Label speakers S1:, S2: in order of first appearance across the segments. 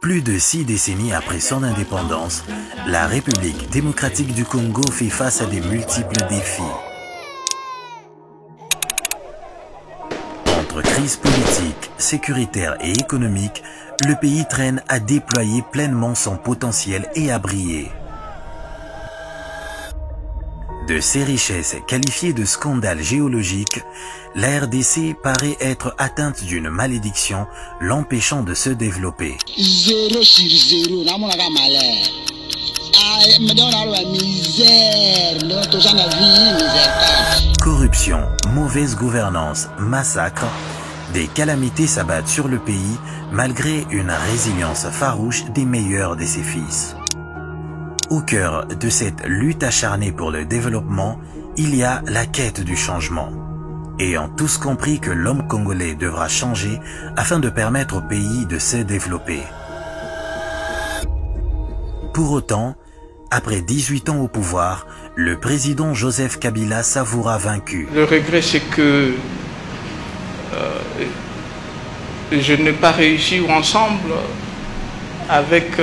S1: Plus de 6 décennies après son indépendance, la République démocratique du Congo fait face à de multiples défis. Entre crise politique, sécuritaire et économique, le pays traîne à déployer pleinement son potentiel et à briller. De ces richesses qualifiées de scandales géologiques, la RDC paraît être atteinte d'une malédiction l'empêchant de se développer.
S2: 0 sur 0,
S1: Corruption, mauvaise gouvernance, massacres, des calamités s'abattent sur le pays malgré une résilience farouche des meilleurs de ses fils. Au cœur de cette lutte acharnée pour le développement, il y a la quête du changement. Ayant tous compris que l'homme congolais devra changer afin de permettre au pays de se développer. Pour autant, après 18 ans au pouvoir, le président Joseph Kabila s'avouera vaincu.
S3: Le regret, c'est que je n'ai pas réussi, ou ensemble, avec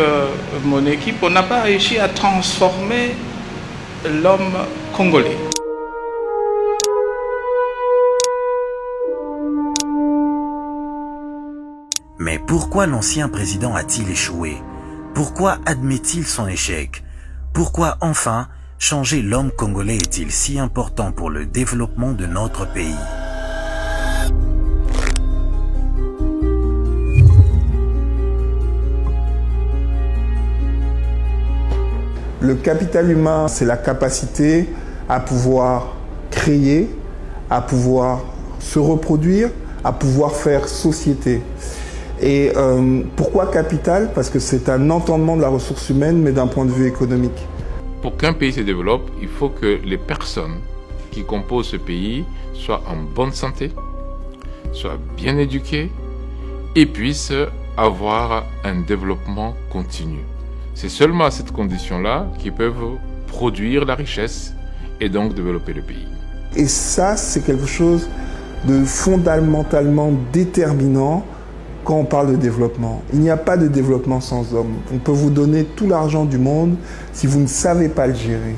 S3: mon équipe, on n'a pas réussi à transformer l'homme congolais.
S1: Mais pourquoi l'ancien président a-t-il échoué? Pourquoi admet-il son échec? Pourquoi enfin changer l'homme congolais est-il si important pour le développement de notre pays?
S4: Le capital humain, c'est la capacité à pouvoir créer, à pouvoir se reproduire, à pouvoir faire société. Et pourquoi capital? Parce que c'est un entendement de la ressource humaine, mais d'un point de vue économique.
S5: Pour qu'un pays se développe, il faut que les personnes qui composent ce pays soient en bonne santé, soient bien éduquées et puissent avoir un développement continu. C'est seulement à cette condition-là qu'ils peuvent produire la richesse et donc développer le pays.
S4: Et ça, c'est quelque chose de fondamentalement déterminant quand on parle de développement. Il n'y a pas de développement sans homme. On peut vous donner tout l'argent du monde si vous ne savez pas le gérer,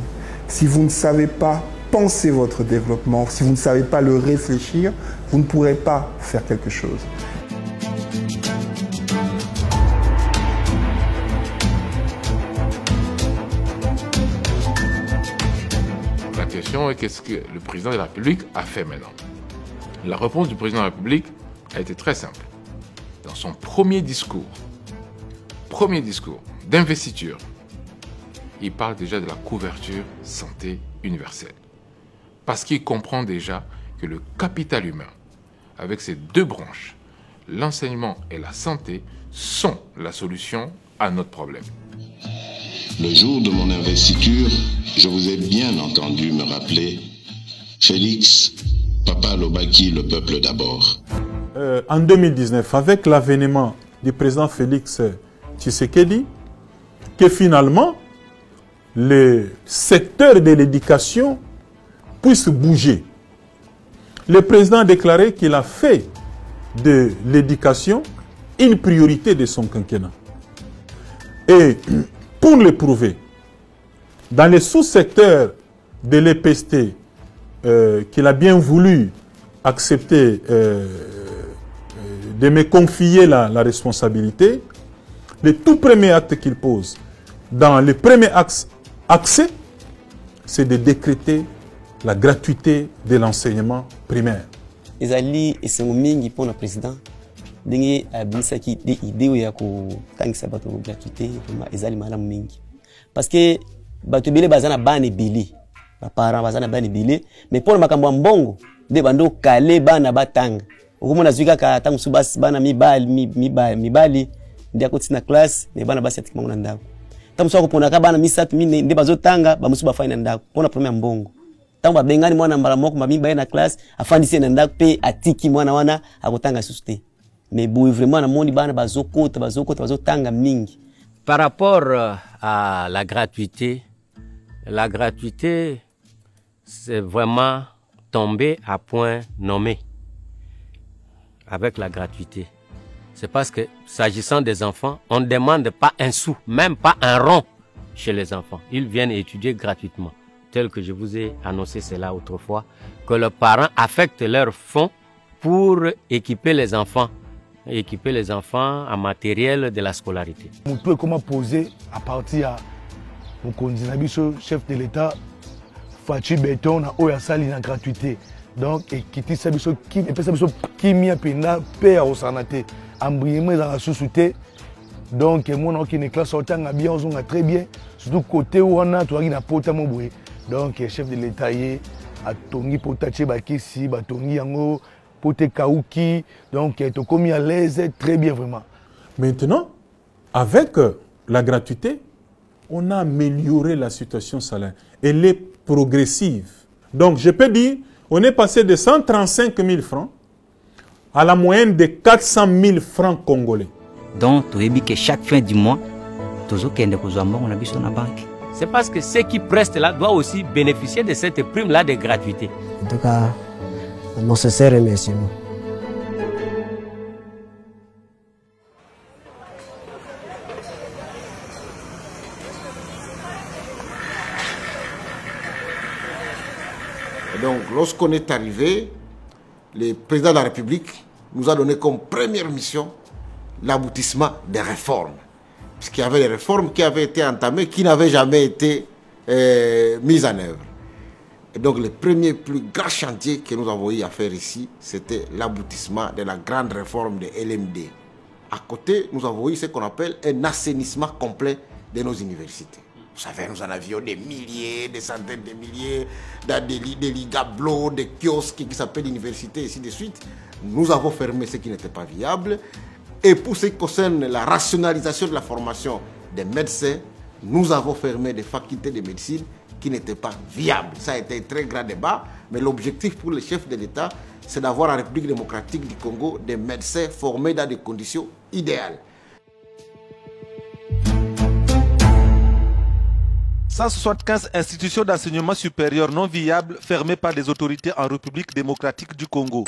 S4: si vous ne savez pas penser votre développement, si vous ne savez pas le réfléchir, vous ne pourrez pas faire quelque chose.
S5: La question est qu'est-ce que le président de la République a fait maintenant? La réponse du président de la République a été très simple. Dans son premier discours d'investiture, il parle déjà de la couverture santé universelle. Parce qu'il comprend déjà que le capital humain, avec ses deux branches, l'enseignement et la santé, sont la solution à notre problème.
S2: Le jour de mon investiture, je vous ai bien entendu me rappeler Félix, Papa Lobaki, le peuple d'abord.
S6: En 2019, avec l'avènement du président Félix Tshisekedi, que finalement, le secteur de l'éducation puisse bouger. Le président a déclaré qu'il a fait de l'éducation une priorité de son quinquennat. Et pour le prouver, dans les sous-secteurs de l'EPST qu'il a bien voulu accepter de me confier la responsabilité, le tout premier acte qu'il pose, dans le premier accès, c'est de décréter la gratuité de l'enseignement primaire.
S7: Ezali esengo mingi pour le président ndenge abimisaki de idée ya ko tangisa bato gratuité ezali malamu mingi parce que bato bele bazana bana bili ba parents bazana bana bili mais pour makambo mbongo de bando kale bana batanga okomona zwika ka tangu subasi bana mibali ndia ko tina classe ne bana basi atikima ngona ndako tangu swa kupona ka bana misatu mine nde bazotanga bamusu bafanya ndako pona premier mbongo tangu babengani mwana mbala moko mabimba na classe afandisi na ndako pe atiki mwana wana akotanga susute mais boui vraiment na moni bana bazotanga mingi.
S8: Par rapport à la gratuité c'est vraiment tombé à point nommé avec la gratuité. c'est parce que, s'agissant des enfants, on ne demande pas un sou, même pas un rond chez les enfants. Ils viennent étudier gratuitement. Tel que je vous ai annoncé cela autrefois, que leurs parents affectent leurs fonds pour équiper les enfants en matériel de la scolarité.
S9: On peut comment poser à partir mon candidat, chef de l'État, Fachi Béton, à salle en gratuité. Donc, et qui dit qui m'y a pena, paix au sanaté, embrayement dans la société. Donc, moi, qui est classe sortant à bien, on a très bien, surtout côté où on a, tu as une apôtre à mon bruit. Donc, chef de l'État, a Tongi Potache Bakisi, Batongi Yango, Pote Kauki, donc, tu as mis à l'aise, très bien vraiment.
S6: Maintenant, avec la gratuité, on a amélioré la situation salaire. Elle est progressive. Donc, je peux dire, on est passé de 135 000 francs à la moyenne de 400 000 francs congolais.
S10: Donc, tu as dit que chaque fin du mois, tu as dit on a vu sur la banque.
S8: C'est parce que ceux qui prestent là doivent aussi bénéficier de cette prime-là de gratuité.
S10: En tout cas, mon sincère remerciement.
S11: Donc, lorsqu'on est arrivé, le président de la République nous a donné comme première mission l'aboutissement des réformes. Puisqu'il y avait des réformes qui avaient été entamées, qui n'avaient jamais été mises en œuvre. Et donc, le premier plus grand chantier que nous avons eu à faire ici, c'était l'aboutissement de la grande réforme de LMD. À côté, nous avons eu ce qu'on appelle un assainissement complet de nos universités. Vous savez, nous en avions des milliers, des centaines de milliers, des ligablos, des kiosques qui s'appellent universités, et ainsi de suite. Nous avons fermé ce qui n'était pas viable. Et pour ce qui concerne la rationalisation de la formation des médecins, nous avons fermé des facultés de médecine qui n'étaient pas viables. Ça a été un très grand débat, mais l'objectif pour le chef de l'État, c'est d'avoir en République démocratique du Congo des médecins formés dans des conditions idéales.
S12: 175 institutions d'enseignement supérieur non viables fermées par les autorités en République démocratique du Congo.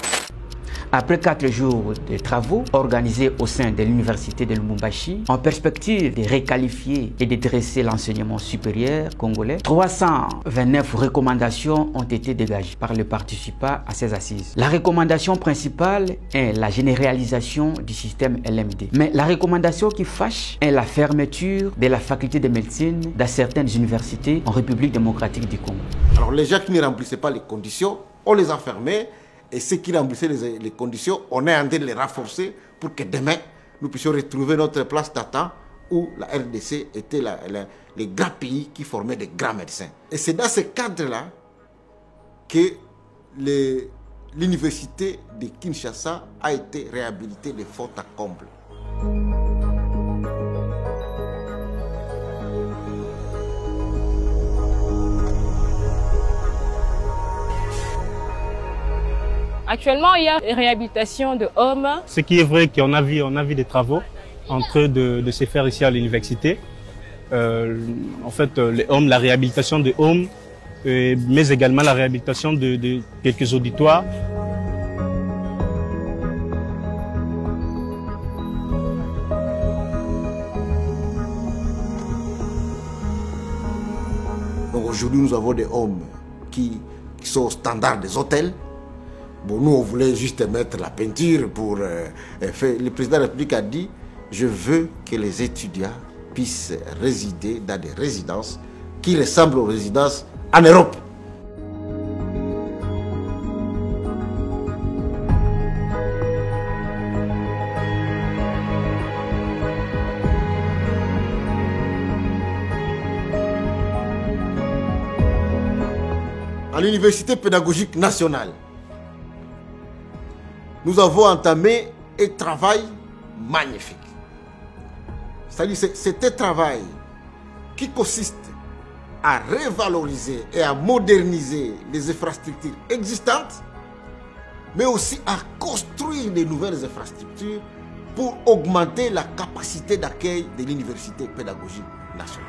S13: Après 4 jours de travaux organisés au sein de l'université de Lubumbashi, en perspective de réqualifier et de dresser l'enseignement supérieur congolais, 329 recommandations ont été dégagées par les participants à ces assises. La recommandation principale est la généralisation du système LMD. Mais la recommandation qui fâche est la fermeture de la faculté de médecine dans certaines universités en République démocratique du Congo.
S11: Alors les gens qui ne remplissaient pas les conditions, on les a fermés. Et ceux qui remplissaient les conditions, on est en train de les renforcer pour que demain, nous puissions retrouver notre place d'attente où la RDC était les grands pays qui formaient des grands médecins. Et c'est dans ce cadre-là que l'université de Kinshasa a été réhabilitée de fond en comble.
S14: Actuellement, il y a une réhabilitation de hommes.
S15: Ce qui est vrai qu'on a vu des travaux en train de se faire ici à l'université. En fait, les hommes, la réhabilitation des hommes, mais également la réhabilitation de quelques auditoires.
S11: Donc aujourd'hui, nous avons des hommes qui sont au standard des hôtels. Bon, nous, on voulait juste mettre la peinture pour faire. Le président de la République a dit « Je veux que les étudiants puissent résider dans des résidences qui ressemblent aux résidences en Europe. » À l'Université pédagogique nationale, nous avons entamé un travail magnifique. C'est-à-dire c'est un travail qui consiste à revaloriser et à moderniser les infrastructures existantes, mais aussi à construire de nouvelles infrastructures pour augmenter la capacité d'accueil de l'Université pédagogique nationale.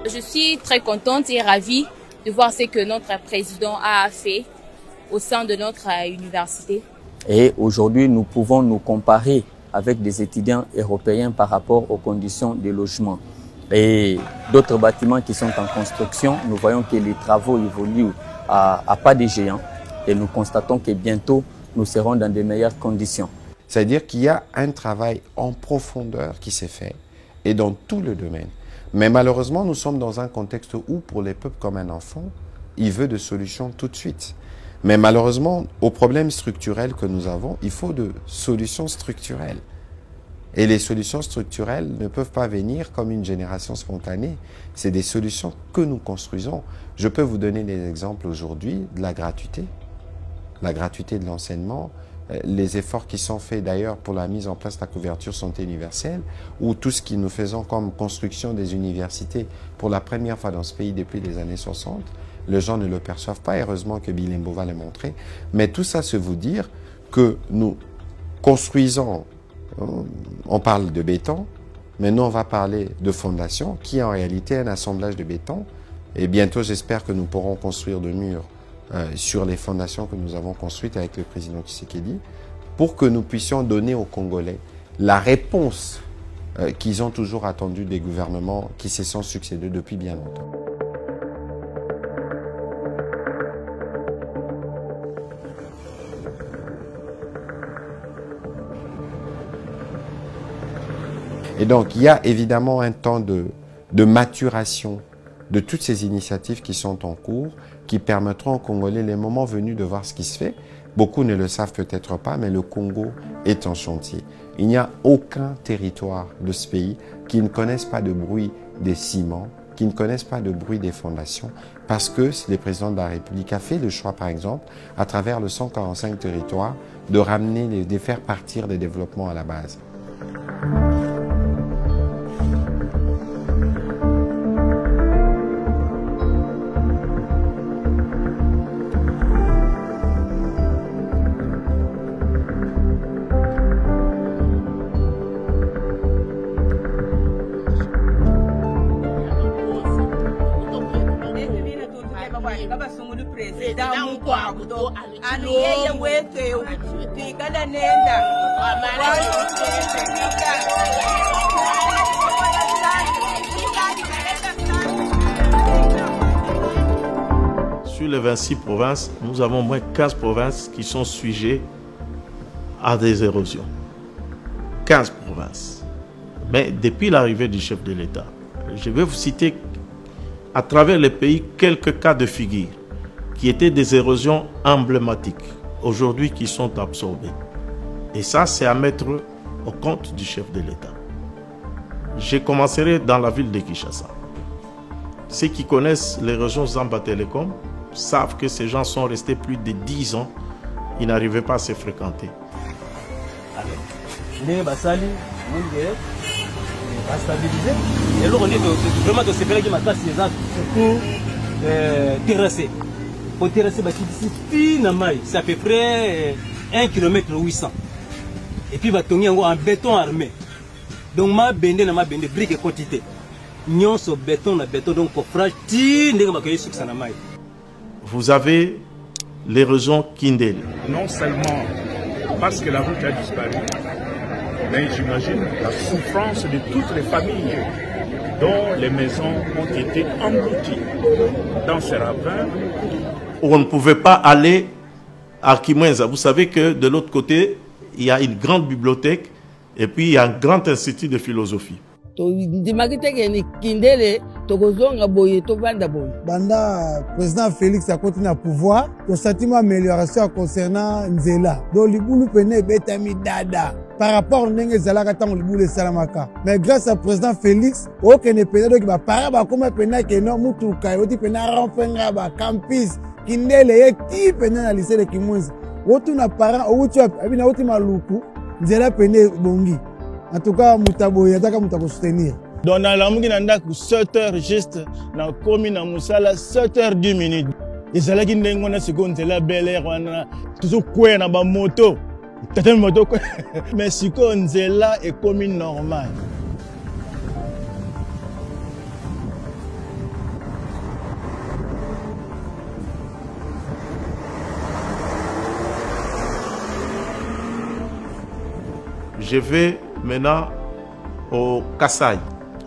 S14: Je suis très contente et ravie de voir ce que notre président a fait au sein de notre université.
S16: Et aujourd'hui, nous pouvons nous comparer avec des étudiants européens par rapport aux conditions de logement. Et d'autres bâtiments qui sont en construction, nous voyons que les travaux évoluent à pas de géants et nous constatons que bientôt, nous serons dans de meilleures conditions.
S17: C'est-à-dire qu'il y a un travail en profondeur qui s'est fait et dans tout le domaine. Mais malheureusement, nous sommes dans un contexte où, pour les peuples comme un enfant, il veut de solutions tout de suite. Mais malheureusement, aux problèmes structurels que nous avons, il faut de solutions structurelles. Et les solutions structurelles ne peuvent pas venir comme une génération spontanée. C'est des solutions que nous construisons. Je peux vous donner des exemples aujourd'hui de la gratuité de l'enseignement, les efforts qui sont faits d'ailleurs pour la mise en place de la couverture santé universelle, ou tout ce que nous faisons comme construction des universités pour la première fois dans ce pays depuis les années 60. Les gens ne le perçoivent pas, heureusement que Bilembo va le montrer. Mais tout ça, c'est vous dire que nous construisons, on parle de béton, mais nous on va parler de fondation, qui est en réalité un assemblage de béton. Et bientôt, j'espère que nous pourrons construire de murs sur les fondations que nous avons construites avec le président Tshisekedi, pour que nous puissions donner aux Congolais la réponse qu'ils ont toujours attendue des gouvernements qui se sont succédés depuis bien longtemps. Et donc, il y a évidemment un temps de maturation de toutes ces initiatives qui sont en cours, qui permettront aux Congolais, les moments venus, de voir ce qui se fait. Beaucoup ne le savent peut-être pas, mais le Congo est en chantier. Il n'y a aucun territoire de ce pays qui ne connaisse pas de bruit des ciments, qui ne connaisse pas de bruit des fondations, parce que le président de la République a fait le choix, par exemple, à travers le 145 territoires, de ramener, de faire partir des développements à la base.
S18: Sur les 26 provinces, nous avons au moins 15 provinces qui sont sujets à des érosions. 15 provinces. Mais depuis l'arrivée du chef de l'État, je vais vous citer à travers les pays quelques cas de figure qui étaient des érosions emblématiques, aujourd'hui qui sont absorbées. Et ça, c'est à mettre au compte du chef de l'État. Je commencerai dans la ville de Kinshasa. Ceux qui connaissent les régions Zamba Telecom savent que ces gens sont restés plus de 10 ans. Ils n'arrivaient pas à se fréquenter.
S19: Et là, on est vraiment de séparer qui m'attend ces gens surtout terrassés. Pour terrasser, c'est à peu près 1 km 800. Et puis, il y a un béton armé. Donc, ma bende, brique et quantité. Nous sommes béton, donc pour frère,
S18: vous avez l'érosion Kindel.
S20: Non seulement parce que la route a disparu, mais j'imagine la souffrance de toutes les familles dont les maisons ont été englouties dans ces ravins.
S18: On ne pouvait pas aller à Kimwenza. Vous savez que de l'autre côté, il y a une grande bibliothèque et puis il y a un grand institut de philosophie.
S21: Banda président Félix a continué à pouvoir, le sentiment d'amélioration concernant Nzela. Donc, Libulu Pene Betami Dada. Par rapport à Nzela, Libulu Salamaka. Mais grâce au président Félix, aucun pénal qui va paraître comme un pénal qui est non Moutouka, ou pénal Rampenga, Campus, Kindele, et qui pénal à lycée de Kimouzi. Autant n'a parent, ou tu as bien autant maloukou, Nzela Pene Bongi. En tout cas, Moutabo, il y a des gens qui soutenir.
S22: Dans la mouille, on a 7 heures juste, dans la commune à Moussala, 7 heures 10 minutes. Et c'est là qu'il y a une seconde, c'est la belle air, on a toujours quoi dans la moto. T'as une moto quoi? Mais si on est là, est commune normale.
S18: Je vais maintenant au Kasaï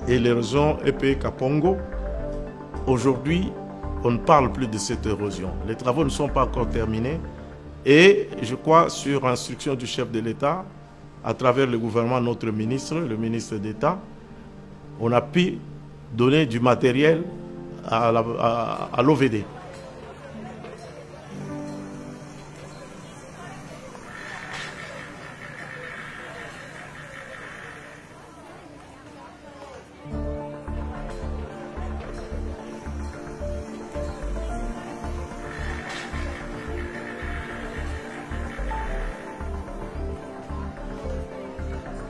S18: et les régions EPE Kapongo. Aujourd'hui, on ne parle plus de cette érosion. Les travaux ne sont pas encore terminés et je crois, sur instruction du chef de l'État, à travers le gouvernement, notre ministre, le ministre d'État, on a pu donner du matériel à l'OVD.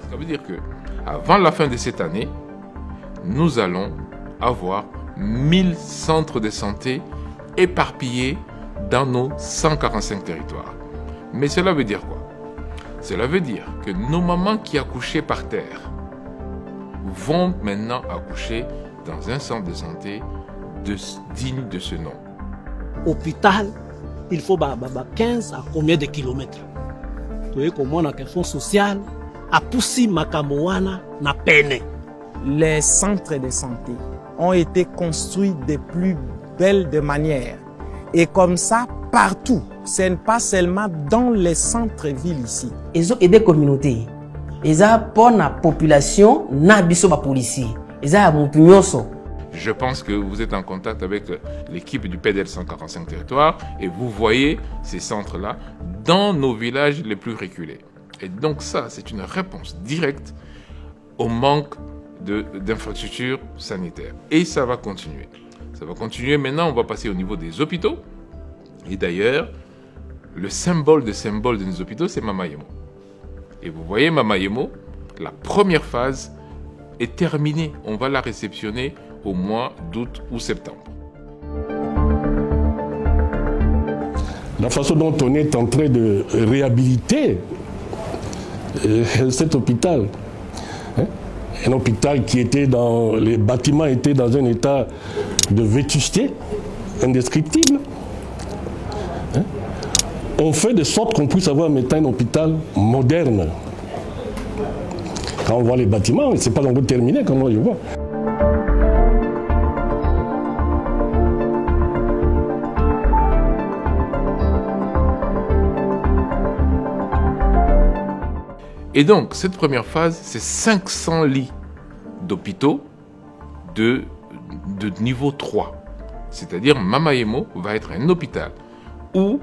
S5: Ça veut dire que avant la fin de cette année, nous allons avoir 1000 centres de santé éparpillés dans nos 145 territoires. Mais cela veut dire quoi? Cela veut dire que nos mamans qui accouchaient par terre vont maintenant accoucher dans un centre de santé digne de ce nom.
S1: Hôpital, il faut 15 à combien de kilomètres? Vous voyez comment on a un fonds social à pousser Makamoana na peine.
S3: Les centres de santé ont été construits de plus belle de manière. Et comme ça, partout. Ce n'est pas seulement dans les centres-villes ici.
S23: Ils ont aidé la communauté. Ils ont pour la population, na biso ba policier. Ils ont mon pignoso.
S5: Je pense que vous êtes en contact avec l'équipe du PDL 145 territoires et vous voyez ces centres-là dans nos villages les plus reculés. Et donc ça, c'est une réponse directe au manque d'infrastructures sanitaires. Et ça va continuer. Ça va continuer. Maintenant, on va passer au niveau des hôpitaux. Et d'ailleurs, le symbole de nos hôpitaux, c'est Mama Yemo. Et vous voyez, Mama Yemo, la première phase est terminée. On va la réceptionner au mois d'août ou septembre.
S24: La façon dont on est en train de réhabiliter cet hôpital, un hôpital qui était dans... Les bâtiments étaient dans un état de vétusté indescriptible. On fait de sorte qu'on puisse avoir maintenant un hôpital moderne. Quand on voit les bâtiments, ce n'est pas encore terminé, comme moi je vois.
S5: Et donc, cette première phase, c'est 500 lits d'hôpitaux de niveau 3. C'est-à-dire, Mama Yemo va être un hôpital où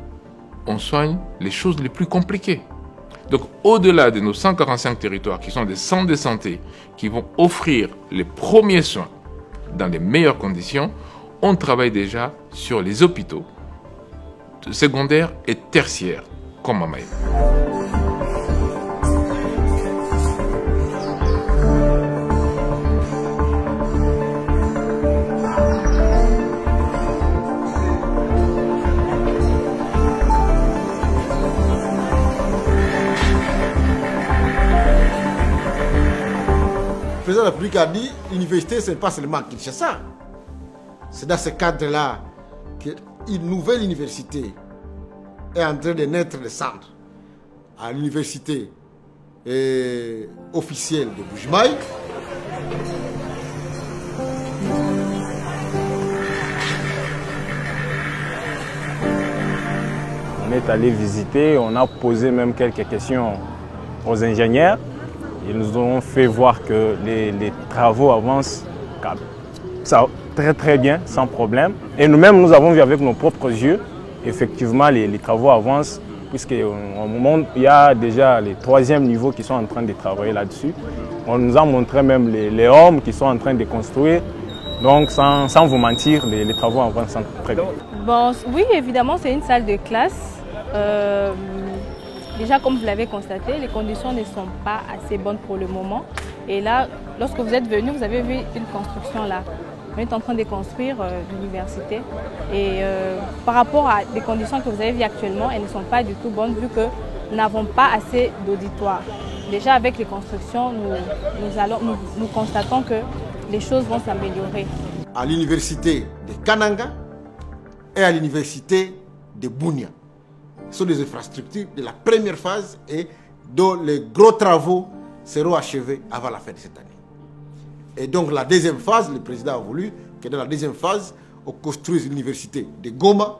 S5: on soigne les choses les plus compliquées. Donc, au-delà de nos 145 territoires qui sont des centres de santé qui vont offrir les premiers soins dans les meilleures conditions, on travaille déjà sur les hôpitaux secondaires et tertiaires comme Mama Yemo.
S11: Le président de la République a dit l'université, ce n'est pas seulement Kinshasa. C'est dans ce cadre-là qu'une nouvelle université est en train de naître le centre à l'université officielle de Bujimaï.
S25: On est allé visiter, on a posé même quelques questions aux ingénieurs. Ils nous ont fait voir que les travaux avancent ça, très bien, sans problème. Et nous-mêmes, nous avons vu avec nos propres yeux, effectivement, les travaux avancent, puisqu'au moment il y a déjà les 3e niveaux qui sont en train de travailler là-dessus. On nous a montré même les hommes qui sont en train de construire. Donc, sans vous mentir, les travaux avancent très bien.
S26: Bon, oui, évidemment, c'est une salle de classe. Déjà, comme vous l'avez constaté, les conditions ne sont pas assez bonnes pour le moment. Et là, lorsque vous êtes venu, vous avez vu une construction là. On est en train de construire l'université. Et par rapport à des conditions que vous avez vues actuellement, elles ne sont pas du tout bonnes vu que nous n'avons pas assez d'auditoires. Déjà, avec les constructions, nous constatons que les choses vont s'améliorer.
S11: À l'université de Kananga et à l'université de Bunia. Ce sont des infrastructures de la première phase et dont les gros travaux seront achevés avant la fin de cette année. Et donc la deuxième phase, le président a voulu que dans la deuxième phase, on construise l'université de Goma,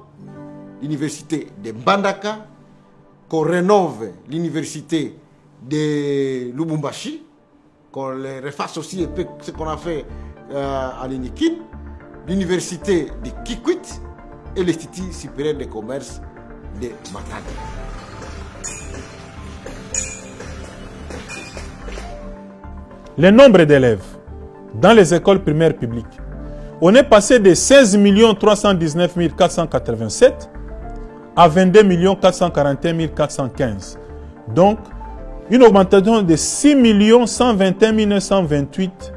S11: l'université de Mbandaka, qu'on rénove l'université de Lubumbashi, qu'on refasse aussi ce qu'on a fait à l'Inikin, l'université de Kikwit et l'Institut supérieur de commerce de Matane.
S22: Le nombre d'élèves dans les écoles primaires publiques, on est passé de 16 319 487 à 22 441 415. Donc, une augmentation de 6 121 928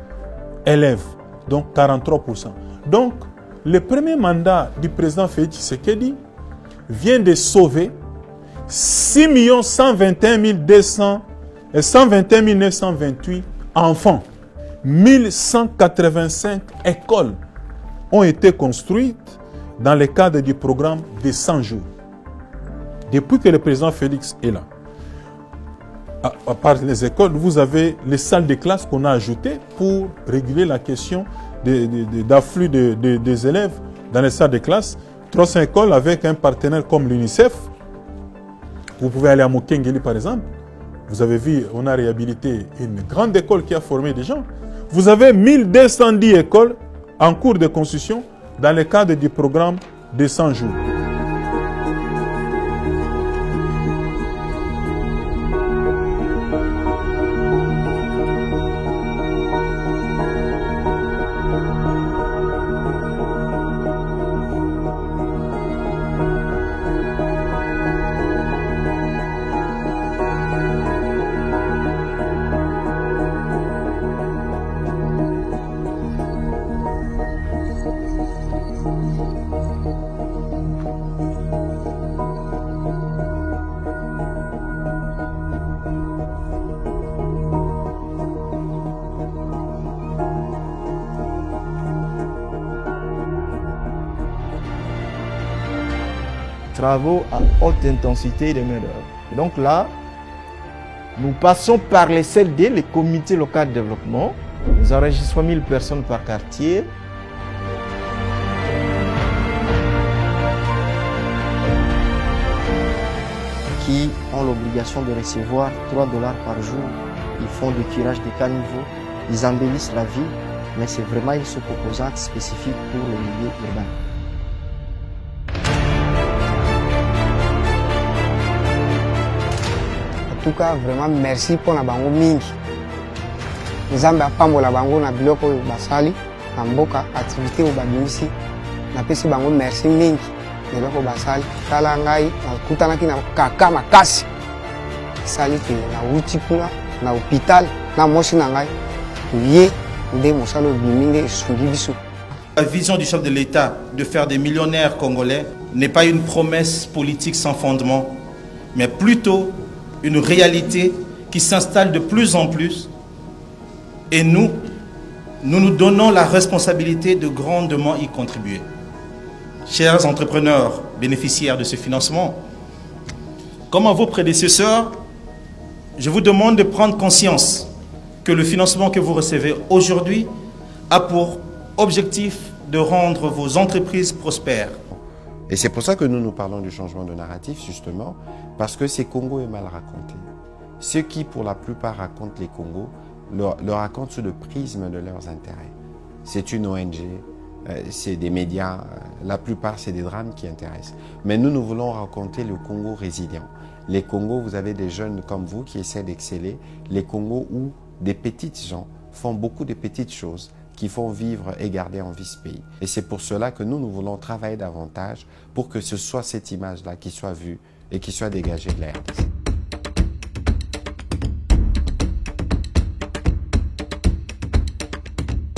S22: élèves, donc 43%. Donc, le premier mandat du président Félix Tshisekedi vient de sauver 6 121 928 enfants. 1185 écoles ont été construites dans le cadre du programme de 100 jours. Depuis que le président Félix est là, à part les écoles, vous avez les salles de classe qu'on a ajoutées pour réguler la question d'afflux des élèves dans les salles de classe. 300 écoles avec un partenaire comme l'UNICEF. Vous pouvez aller à Mokengeli par exemple. Vous avez vu, on a réhabilité une grande école qui a formé des gens. Vous avez 1210 écoles en cours de construction dans le cadre du programme de 100 jours.
S2: Travaux à haute intensité de main-d'œuvre. Donc là, nous passons par les CLD, les comités locaux de développement. Nous enregistrons 1000 personnes par quartier.
S4: Qui ont l'obligation de recevoir 3 $ par jour. Ils font du curage des caniveaux, ils embellissent la ville, mais c'est vraiment une sous-composante spécifique pour le milieu urbain.
S6: En tout cas, vraiment merci pour la bango mingi. Nzambe apambola bango na biloko basali na mboka activité obabimisi na pesi bango merci mingi biloko basali tala ngai nakutanaki na kaka makasi sali ke na uti kuna na hôpital na mosi na ngai ye nde mosala obimi nde esungi biso.
S7: La vision du chef de l'État de faire des millionnaires congolais n'est pas une promesse politique sans fondement, mais plutôt une réalité qui s'installe de plus en plus. Et nous nous donnons la responsabilité de grandement y contribuer. Chers entrepreneurs bénéficiaires de ce financement, comme à vos prédécesseurs, je vous demande de prendre conscience que le financement que vous recevez aujourd'hui a pour objectif de rendre vos entreprises prospères.
S17: Et c'est pour ça que nous parlons du changement de narratif, justement, parce que ces Congos est mal raconté. Ceux qui, pour la plupart, racontent les Congos, le racontent sous le prisme de leurs intérêts. C'est une ONG, c'est des médias, la plupart, c'est des drames qui intéressent. Mais nous voulons raconter le Congo résilient. Les Congos, vous avez des jeunes comme vous qui essaient d'exceller. Les Congos où des petites gens font beaucoup de petites choses qui font vivre et garder en vie ce pays. Et c'est pour cela que nous voulons travailler davantage pour que ce soit cette image-là qui soit vue et qui soit dégagée de la RDC.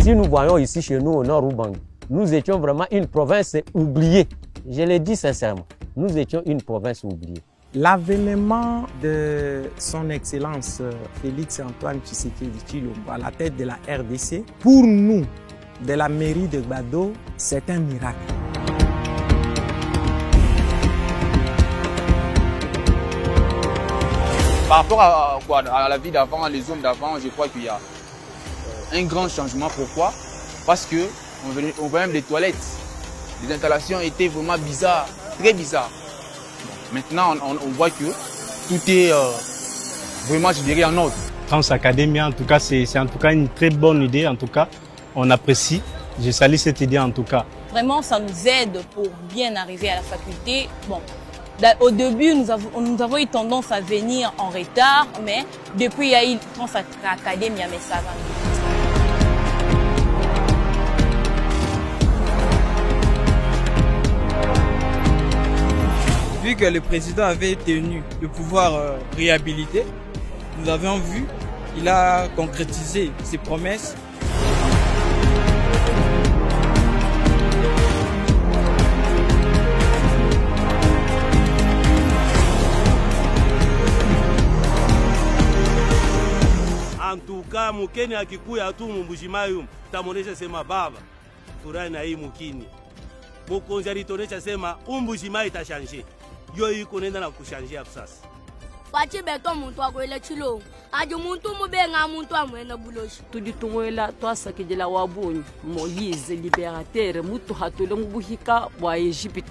S8: Si nous voyons ici chez nous au nord Ubangi, nous étions vraiment une province oubliée. Je le dis sincèrement, nous étions une province oubliée.
S3: L'avènement de son Excellence Félix Antoine Tshisekedi Tshilombo à la tête de la RDC, pour nous, de la mairie de Gbado, c'est un miracle.
S9: Par rapport rapport à la vie d'avant, les hommes d'avant, je crois qu'il y a un grand changement. Pourquoi? Parce que on voit même les toilettes. Les installations étaient vraiment bizarres, très bizarres. Maintenant, on voit que tout est vraiment, je dirais, en ordre.
S10: Transacademia, en tout cas, c'est en tout cas une très bonne idée. En tout cas, on apprécie. Je salue cette idée en tout cas.
S12: Vraiment, ça nous aide pour bien arriver à la faculté. Bon, au début, nous avons eu tendance à venir en retard, mais depuis, il y a eu Transacademia, mais ça va.
S13: Vu que le président avait tenu de pouvoir réhabiliter, nous avions vu, il a concrétisé ses promesses.
S14: En tout cas, mukeni akikuya tu Mbujimayi tamonesha sema baba furahi na hii mukini mukonzi alitonesha sema Mbujimayi itashanje yo iko nenda na kushanjia sasa
S15: fachi beto muntu akwele chilo aje muntu mubenga muntu amwena buloshi
S27: tuditungwela twasakijela wabunyi Moïse libérateur mutu hatole ngubuhika bwa Egypte